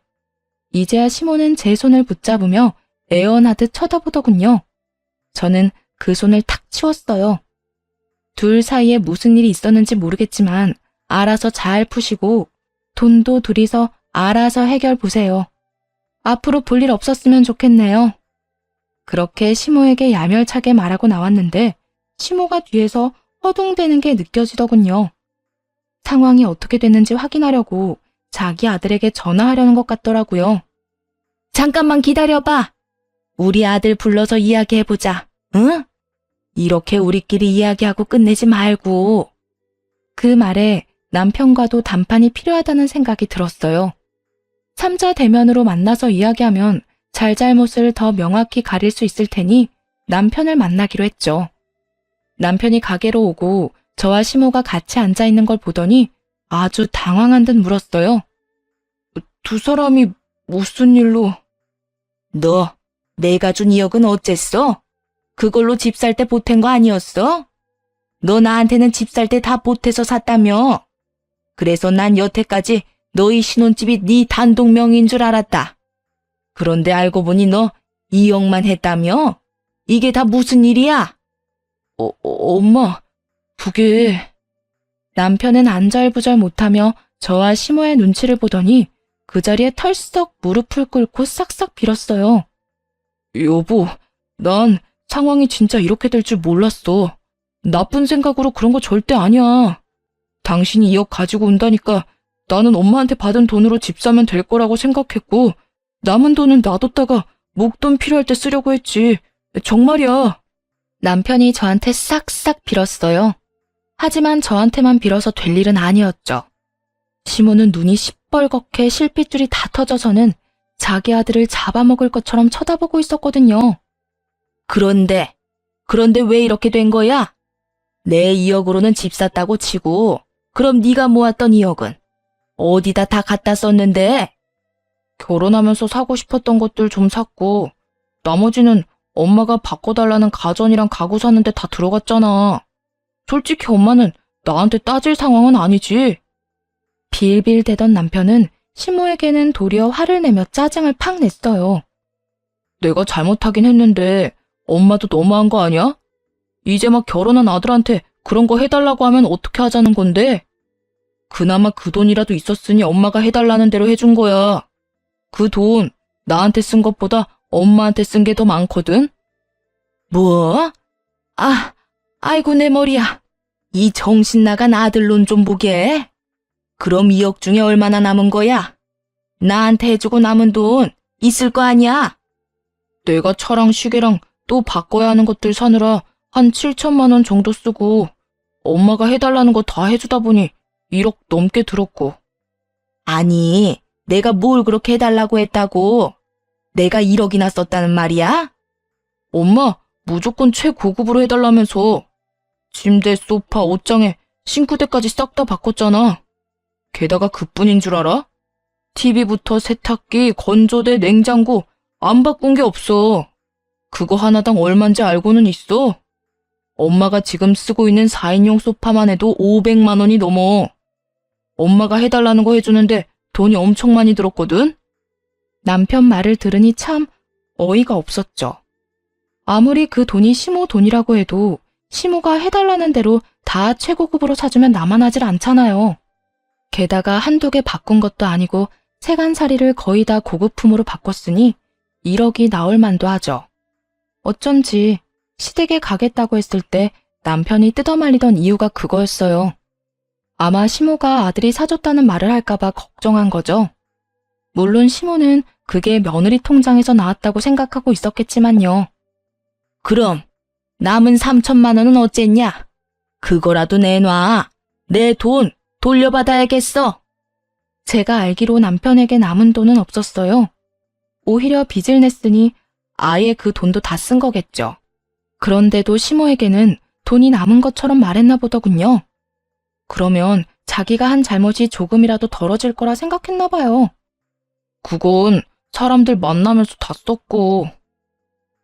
이제야 시모는 제 손을 붙잡으며 애원하듯 쳐다보더군요. 저는 그 손을 탁 치웠어요. 둘 사이에 무슨 일이 있었는지 모르겠지만 알아서 잘 푸시고 돈도 둘이서 알아서 해결 보세요. 앞으로 볼 일 없었으면 좋겠네요. 그렇게 시모에게 야멸차게 말하고 나왔는데 시모가 뒤에서 허둥대는 게 느껴지더군요. 상황이 어떻게 됐는지 확인하려고 자기 아들에게 전화하려는 것 같더라고요. 잠깐만 기다려봐. 우리 아들 불러서 이야기해보자. 응? 이렇게 우리끼리 이야기하고 끝내지 말고. 그 말에 남편과도 담판이 필요하다는 생각이 들었어요. 삼자 대면으로 만나서 이야기하면 잘잘못을 더 명확히 가릴 수 있을 테니 남편을 만나기로 했죠. 남편이 가게로 오고 저와 시모가 같이 앉아있는 걸 보더니 아주 당황한 듯 물었어요. 두 사람이 무슨 일로? 너, 내가 준 2억은 어쨌어? 그걸로 집 살 때 보탠 거 아니었어? 너 나한테는 집 살 때 다 보태서 샀다며. 그래서 난 여태까지 너희 신혼집이 네 단독 명의인 줄 알았다. 그런데 알고 보니 너 2억만 했다며? 이게 다 무슨 일이야? 엄마, 그게... 남편은 안절부절 못하며 저와 시모의 눈치를 보더니 그 자리에 털썩 무릎을 꿇고 싹싹 빌었어요. 여보, 난 상황이 진짜 이렇게 될 줄 몰랐어. 나쁜 생각으로 그런 거 절대 아니야. 당신이 2억 가지고 온다니까 나는 엄마한테 받은 돈으로 집 사면 될 거라고 생각했고 남은 돈은 놔뒀다가 목돈 필요할 때 쓰려고 했지. 정말이야. 남편이 저한테 싹싹 빌었어요. 하지만 저한테만 빌어서 될 일은 아니었죠. 시모는 눈이 시뻘겋게 실핏줄이 다 터져서는 자기 아들을 잡아먹을 것처럼 쳐다보고 있었거든요. 그런데 왜 이렇게 된 거야? 내 2억으로는 집 샀다고 치고 그럼 네가 모았던 2억은 어디다 다 갖다 썼는데? 결혼하면서 사고 싶었던 것들 좀 샀고 나머지는 엄마가 바꿔달라는 가전이랑 가구 사는데 다 들어갔잖아. 솔직히 엄마는 나한테 따질 상황은 아니지. 빌빌대던 남편은 시모에게는 도리어 화를 내며 짜증을 팍 냈어요. 내가 잘못하긴 했는데 엄마도 너무한 거 아니야? 이제 막 결혼한 아들한테 그런 거 해달라고 하면 어떻게 하자는 건데? 그나마 그 돈이라도 있었으니 엄마가 해달라는 대로 해준 거야. 그 돈 나한테 쓴 것보다 엄마한테 쓴 게 더 많거든? 뭐? 아이고 내 머리야. 이 정신 나간 아들론 좀 보게. 그럼 2억 중에 얼마나 남은 거야? 나한테 해주고 남은 돈 있을 거 아니야? 내가 차랑 시계랑 또 바꿔야 하는 것들 사느라 한 7천만 원 정도 쓰고 엄마가 해달라는 거 다 해주다 보니 1억 넘게 들었고. 아니, 내가 뭘 그렇게 해달라고 했다고? 내가 1억이나 썼다는 말이야? 엄마, 무조건 최고급으로 해달라면서. 침대, 소파, 옷장에 싱크대까지 싹 다 바꿨잖아. 게다가 그뿐인 줄 알아? TV부터 세탁기, 건조대, 냉장고 안 바꾼 게 없어. 그거 하나당 얼만지 알고는 있어? 엄마가 지금 쓰고 있는 4인용 소파만 해도 500만 원이 넘어. 엄마가 해달라는 거 해주는데 돈이 엄청 많이 들었거든? 남편 말을 들으니 참 어이가 없었죠. 아무리 그 돈이 시모 돈이라고 해도 시모가 해달라는 대로 다 최고급으로 사주면 나만 하질 않잖아요. 게다가 한두 개 바꾼 것도 아니고 세간살이를 거의 다 고급품으로 바꿨으니 1억이 나올 만도 하죠. 어쩐지 시댁에 가겠다고 했을 때 남편이 뜯어말리던 이유가 그거였어요. 아마 시모가 아들이 사줬다는 말을 할까봐 걱정한 거죠. 물론 시모는 그게 며느리 통장에서 나왔다고 생각하고 있었겠지만요. 그럼 남은 3천만 원은 어쨌냐? 그거라도 내놔. 내 돈 돌려받아야겠어. 제가 알기로 남편에게 남은 돈은 없었어요. 오히려 빚을 냈으니 아예 그 돈도 다 쓴 거겠죠. 그런데도 시모에게는 돈이 남은 것처럼 말했나 보더군요. 그러면 자기가 한 잘못이 조금이라도 덜어질 거라 생각했나 봐요. 그건 사람들 만나면서 다 썼고.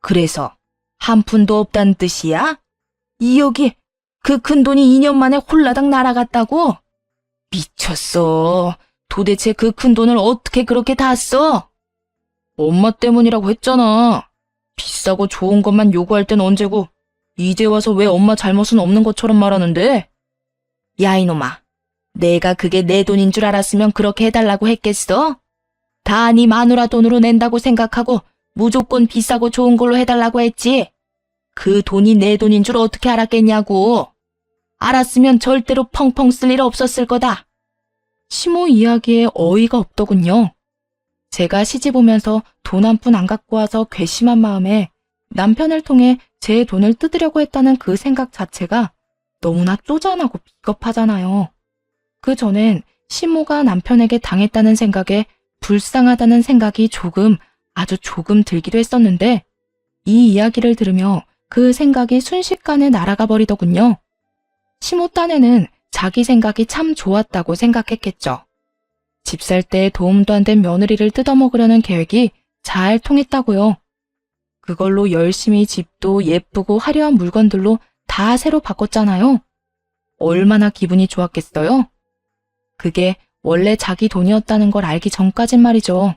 그래서 한 푼도 없다는 뜻이야? 2억이 그 큰 돈이 2년 만에 홀라당 날아갔다고? 미쳤어. 도대체 그 큰 돈을 어떻게 그렇게 다 써? 엄마 때문이라고 했잖아. 비싸고 좋은 것만 요구할 땐 언제고 이제 와서 왜 엄마 잘못은 없는 것처럼 말하는데? 야 이놈아, 내가 그게 내 돈인 줄 알았으면 그렇게 해달라고 했겠어? 다 네 마누라 돈으로 낸다고 생각하고 무조건 비싸고 좋은 걸로 해달라고 했지. 그 돈이 내 돈인 줄 어떻게 알았겠냐고. 알았으면 절대로 펑펑 쓸 일 없었을 거다. 시모 이야기에 어이가 없더군요. 제가 시집 오면서 돈 한 푼 안 갖고 와서 괘씸한 마음에 남편을 통해 제 돈을 뜯으려고 했다는 그 생각 자체가 너무나 쪼잔하고 비겁하잖아요. 그 전엔 시모가 남편에게 당했다는 생각에 불쌍하다는 생각이 아주 조금 들기도 했었는데 이 이야기를 들으며 그 생각이 순식간에 날아가 버리더군요. 시모 딴에는 자기 생각이 참 좋았다고 생각했겠죠. 집 살 때 도움도 안 된 며느리를 뜯어먹으려는 계획이 잘 통했다고요. 그걸로 열심히 집도 예쁘고 화려한 물건들로 다 새로 바꿨잖아요. 얼마나 기분이 좋았겠어요? 그게 원래 자기 돈이었다는 걸 알기 전까진 말이죠.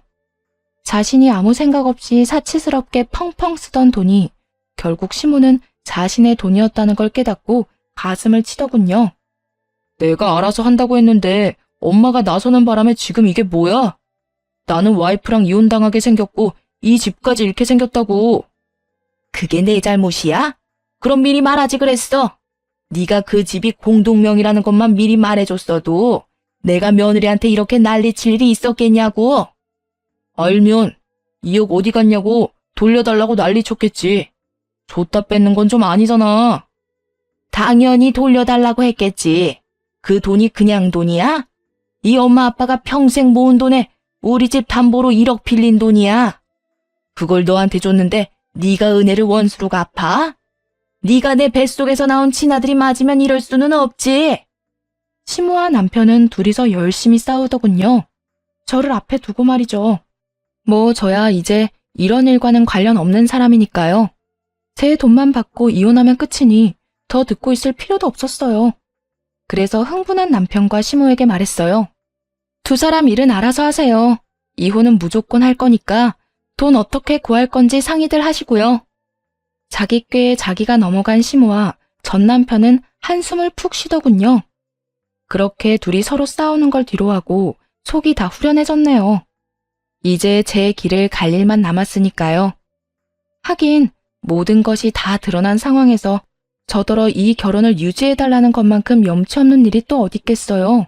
자신이 아무 생각 없이 사치스럽게 펑펑 쓰던 돈이 결국 시모는 자신의 돈이었다는 걸 깨닫고 가슴을 치더군요. 내가 알아서 한다고 했는데 엄마가 나서는 바람에 지금 이게 뭐야? 나는 와이프랑 이혼당하게 생겼고 이 집까지 잃게 생겼다고. 그게 내 잘못이야? 그럼 미리 말하지 그랬어. 네가 그 집이 공동명의라는 것만 미리 말해줬어도 내가 며느리한테 이렇게 난리칠 일이 있었겠냐고. 알면 2억 어디 갔냐고 돌려달라고 난리쳤겠지. 줬다 뺏는 건 좀 아니잖아. 당연히 돌려달라고 했겠지. 그 돈이 그냥 돈이야? 이 엄마 아빠가 평생 모은 돈에 우리 집 담보로 1억 빌린 돈이야. 그걸 너한테 줬는데 네가 은혜를 원수로 갚아? 네가 내 뱃속에서 나온 친아들이 맞으면 이럴 수는 없지. 시모와 남편은 둘이서 열심히 싸우더군요. 저를 앞에 두고 말이죠. 뭐 저야 이제 이런 일과는 관련 없는 사람이니까요. 제 돈만 받고 이혼하면 끝이니 더 듣고 있을 필요도 없었어요. 그래서 흥분한 남편과 시모에게 말했어요. 두 사람 일은 알아서 하세요. 이혼은 무조건 할 거니까 돈 어떻게 구할 건지 상의들 하시고요. 자기 꾀에 자기가 넘어간 시모와 전 남편은 한숨을 푹 쉬더군요. 그렇게 둘이 서로 싸우는 걸 뒤로하고 속이 다 후련해졌네요. 이제 제 길을 갈 일만 남았으니까요. 하긴 모든 것이 다 드러난 상황에서 저더러 이 결혼을 유지해달라는 것만큼 염치 없는 일이 또 어딨겠어요.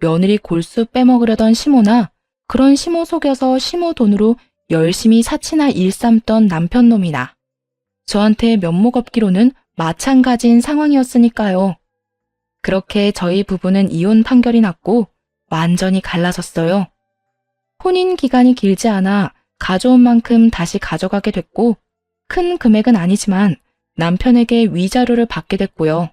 며느리 골수 빼먹으려던 시모나 그런 시모 속여서 시모 돈으로 열심히 사치나 일삼던 남편 놈이나 저한테 면목 없기로는 마찬가지인 상황이었으니까요. 그렇게 저희 부부는 이혼 판결이 났고 완전히 갈라섰어요. 혼인 기간이 길지 않아 가져온 만큼 다시 가져가게 됐고 큰 금액은 아니지만 남편에게 위자료를 받게 됐고요.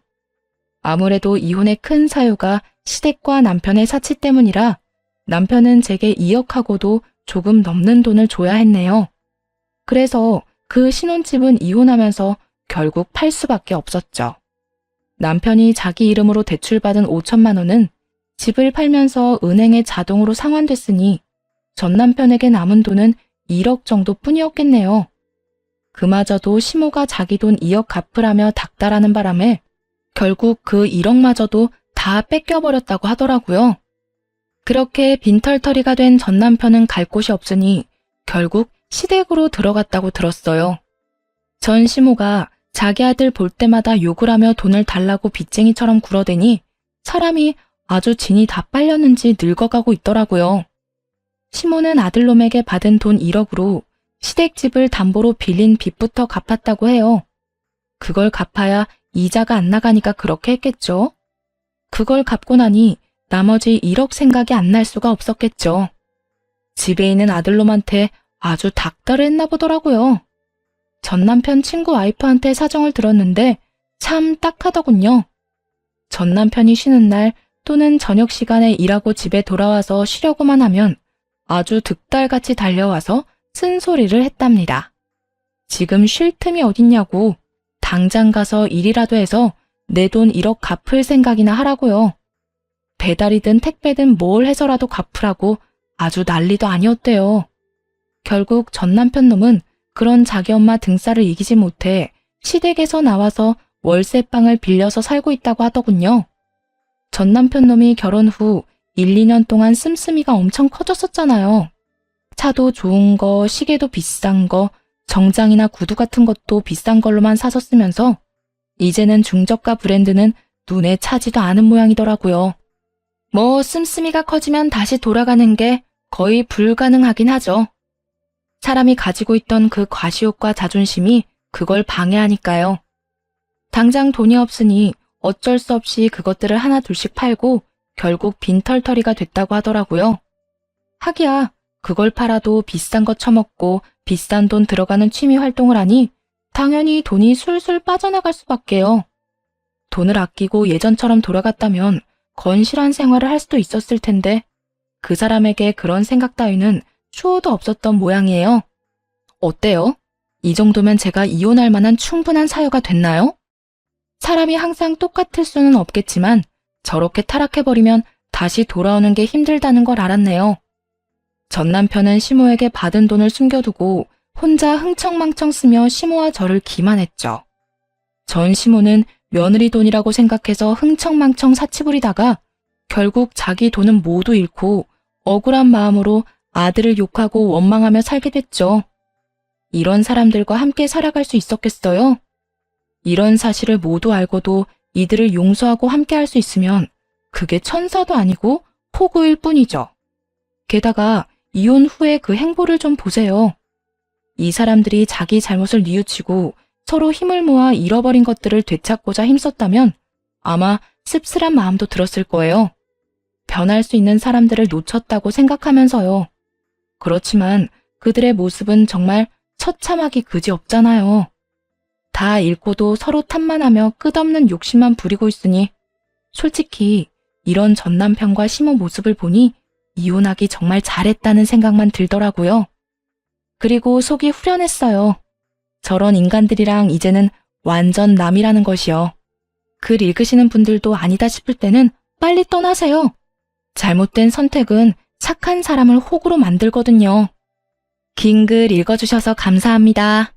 아무래도 이혼의 큰 사유가 시댁과 남편의 사치 때문이라 남편은 제게 2억하고도 조금 넘는 돈을 줘야 했네요. 그래서 그 신혼집은 이혼하면서 결국 팔 수밖에 없었죠. 남편이 자기 이름으로 대출받은 5천만 원은 집을 팔면서 은행에 자동으로 상환됐으니 전 남편에게 남은 돈은 1억 정도뿐이었겠네요. 그마저도 시모가 자기 돈 2억 갚으라며 닥달하는 바람에 결국 그 1억마저도 다 뺏겨버렸다고 하더라고요. 그렇게 빈털터리가 된 전 남편은 갈 곳이 없으니 결국 시댁으로 들어갔다고 들었어요. 전 시모가 자기 아들 볼 때마다 욕을 하며 돈을 달라고 빚쟁이처럼 굴어대니 사람이 아주 진이 다 빨렸는지 늙어가고 있더라고요. 시모는 아들놈에게 받은 돈 1억으로 시댁집을 담보로 빌린 빚부터 갚았다고 해요. 그걸 갚아야 이자가 안 나가니까 그렇게 했겠죠. 그걸 갚고 나니 나머지 1억 생각이 안 날 수가 없었겠죠. 집에 있는 아들놈한테 아주 닥달을 했나 보더라고요. 전 남편 친구 와이프한테 사정을 들었는데 참 딱하더군요. 전 남편이 쉬는 날 또는 저녁 시간에 일하고 집에 돌아와서 쉬려고만 하면 아주 득달같이 달려와서 쓴소리를 했답니다. 지금 쉴 틈이 어딨냐고 당장 가서 일이라도 해서 내 돈 1억 갚을 생각이나 하라고요. 배달이든 택배든 뭘 해서라도 갚으라고 아주 난리도 아니었대요. 결국 전 남편 놈은 그런 자기 엄마 등살을 이기지 못해 시댁에서 나와서 월세방을 빌려서 살고 있다고 하더군요. 전 남편 놈이 결혼 후 1, 2년 동안 씀씀이가 엄청 커졌었잖아요. 차도 좋은 거, 시계도 비싼 거, 정장이나 구두 같은 것도 비싼 걸로만 사서 쓰면서 이제는 중저가 브랜드는 눈에 차지도 않은 모양이더라고요. 뭐 씀씀이가 커지면 다시 돌아가는 게 거의 불가능하긴 하죠. 사람이 가지고 있던 그 과시욕과 자존심이 그걸 방해하니까요. 당장 돈이 없으니 어쩔 수 없이 그것들을 하나 둘씩 팔고 결국 빈털터리가 됐다고 하더라고요. 하기야 그걸 팔아도 비싼 거 처먹고 비싼 돈 들어가는 취미 활동을 하니 당연히 돈이 술술 빠져나갈 수밖에요. 돈을 아끼고 예전처럼 돌아갔다면 건실한 생활을 할 수도 있었을 텐데 그 사람에게 그런 생각 따위는 추호도 없었던 모양이에요. 어때요? 이 정도면 제가 이혼할 만한 충분한 사유가 됐나요? 사람이 항상 똑같을 수는 없겠지만 저렇게 타락해버리면 다시 돌아오는 게 힘들다는 걸 알았네요. 전 남편은 시모에게 받은 돈을 숨겨두고 혼자 흥청망청 쓰며 시모와 저를 기만했죠. 전 시모는 며느리 돈이라고 생각해서 흥청망청 사치 부리다가 결국 자기 돈은 모두 잃고 억울한 마음으로 아들을 욕하고 원망하며 살게 됐죠. 이런 사람들과 함께 살아갈 수 있었겠어요? 이런 사실을 모두 알고도 이들을 용서하고 함께 할 수 있으면 그게 천사도 아니고 폭우일 뿐이죠. 게다가 이혼 후에 그 행보를 좀 보세요. 이 사람들이 자기 잘못을 뉘우치고 서로 힘을 모아 잃어버린 것들을 되찾고자 힘썼다면 아마 씁쓸한 마음도 들었을 거예요. 변할 수 있는 사람들을 놓쳤다고 생각하면서요. 그렇지만 그들의 모습은 정말 처참하기 그지없잖아요. 다 잃고도 서로 탓만하며 끝없는 욕심만 부리고 있으니 솔직히 이런 전 남편과 시모 모습을 보니 이혼하기 정말 잘했다는 생각만 들더라고요. 그리고 속이 후련했어요. 저런 인간들이랑 이제는 완전 남이라는 것이요. 글 읽으시는 분들도 아니다 싶을 때는 빨리 떠나세요. 잘못된 선택은 착한 사람을 호구로 만들거든요. 긴 글 읽어주셔서 감사합니다.